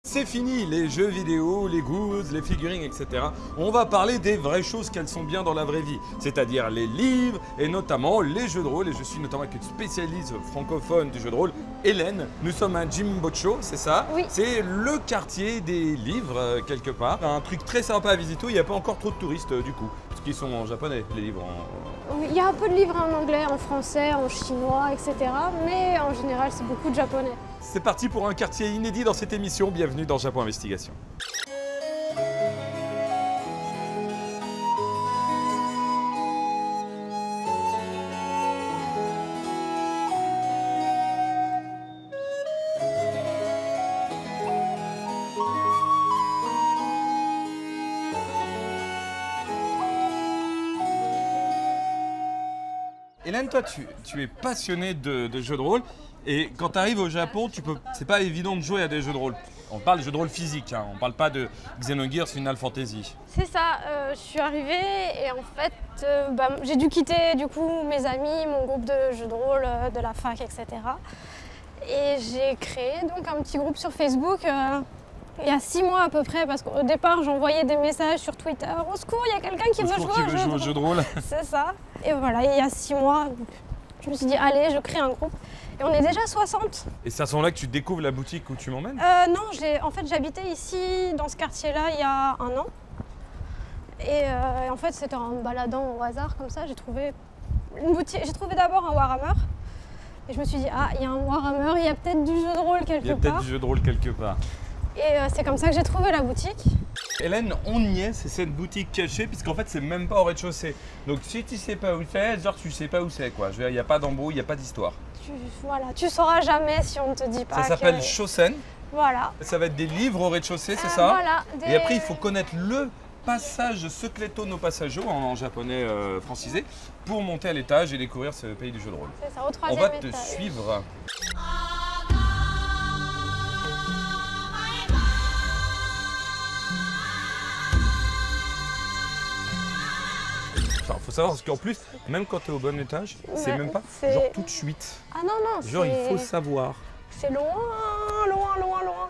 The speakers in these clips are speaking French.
C'est fini les jeux vidéo, les goods, les figurines, etc. On va parler des vraies choses qu'elles sont bien dans la vraie vie, c'est-à-dire les livres et notamment les jeux de rôle. Et je suis notamment avec une spécialiste francophone du jeu de rôle, Hélène. Nous sommes à Jimbocho, c'est ça? Oui. C'est le quartier des livres, quelque part. Un truc très sympa à visiter où il n'y a pas encore trop de touristes du coup, parce qu'ils sont en japonais, les livres. Il y a un peu de livres en anglais, en français, en chinois, etc. Mais en général, c'est beaucoup de japonais. C'est parti pour un quartier inédit dans cette émission. Bienvenue dans Japon Investigation. Hélène, toi, tu es passionnée de jeux de rôle. Et quand tu arrives au Japon, c'est pas évident de jouer à des jeux de rôle. On parle de jeux de rôle physique, hein. On parle pas de Xenogears Final Fantasy. C'est ça, je suis arrivée et en fait, j'ai dû quitter du coup mes amis, mon groupe de jeux de rôle, de la fac, etc. Et j'ai créé donc un petit groupe sur Facebook il y a 6 mois à peu près, parce qu'au départ j'envoyais des messages sur Twitter, au secours, il y a quelqu'un qui veut jouer au jeu de rôle. C'est ça. Et voilà, il y a 6 mois, je me suis dit allez, je crée un groupe. Et on est déjà 60. Et c'est à ce moment-là que tu découvres la boutique où tu m'emmènes? Non, en fait j'habitais ici, dans ce quartier-là, il y a 1 an. Et en fait, c'était en me baladant au hasard comme ça, j'ai trouvé une boutique. J'ai trouvé d'abord un Warhammer. Et je me suis dit, ah, il y a un Warhammer, il y a peut-être du jeu de rôle quelque part. Il y a peut-être du jeu de rôle quelque part. Et c'est comme ça que j'ai trouvé la boutique. Hélène, on y est, c'est cette boutique cachée, puisqu'en fait, c'est même pas au rez-de-chaussée. Donc si tu sais pas où c'est, genre tu sais pas où c'est, quoi. Il n'y a pas d'embrouille, il n'y a pas d'histoire. Voilà, tu sauras jamais si on ne te dit pas. Ça s'appelle Shosen. Voilà. Ça va être des livres au rez-de-chaussée, c'est ça? Voilà. Et après, il faut connaître le passage Secreto no Passaggio en japonais francisé pour monter à l'étage et découvrir ce pays du jeu de rôle. C'est ça, au 3e étage. On va te suivre. Il faut savoir parce qu'en plus, même quand tu es au bon étage, c'est même pas genre tout de suite. Ah non, non, genre il faut savoir. C'est loin, loin, loin, loin.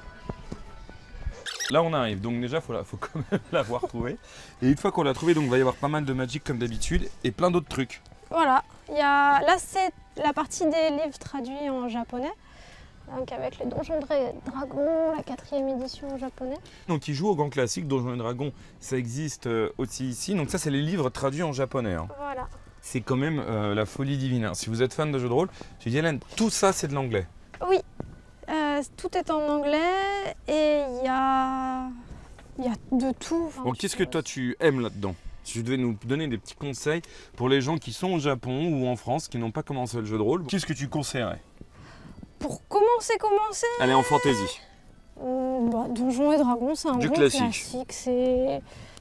Là on arrive, donc déjà faut quand même l'avoir trouvé. Et une fois qu'on l'a trouvé, donc il va y avoir pas mal de magic comme d'habitude et plein d'autres trucs. Voilà, là c'est la partie des livres traduits en japonais. Donc avec les Donjons et Dragons, la 4e édition en japonais. Donc ils jouent au grand classique, Donjons et Dragons, ça existe aussi ici. Donc ça c'est les livres traduits en japonais. Hein. Voilà. C'est quand même la folie divine. Hein. Si vous êtes fan de jeux de rôle, j'ai dit Hélène, tout ça c'est de l'anglais. Oui, tout est en anglais et il y a de tout. Enfin, bon, qu'est-ce que toi tu aimes là-dedans? Si tu devais nous donner des petits conseils pour les gens qui sont au Japon ou en France, qui n'ont pas commencé le jeu de rôle, qu'est-ce que tu conseillerais? Pour commencer. Allez, en fantasy. Donjons et Dragons, c'est un bon classique.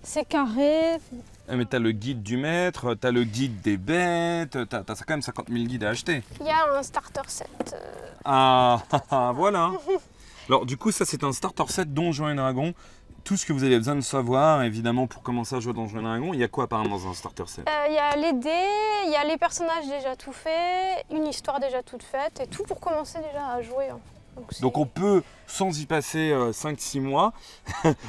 C'est carré. Ah, mais t'as le guide du maître, t'as le guide des bêtes, t'as quand même 50 000 guides à acheter. Il y a un starter set. Ah, voilà. Alors du coup, ça c'est un starter set Donjons et Dragons. Tout ce que vous avez besoin de savoir, évidemment, pour commencer à jouer à Donjons et Dragons. Il y a quoi apparemment dans un starter set? Il y a les dés, il y a les personnages déjà tout faits, une histoire déjà toute faite, et tout pour commencer déjà à jouer. Hein. Donc on peut, sans y passer 5-6 mois,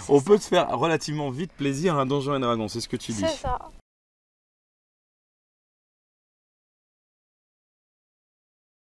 on peut se faire relativement vite plaisir à Donjons et Dragons, c'est ce que tu dis. C'est ça.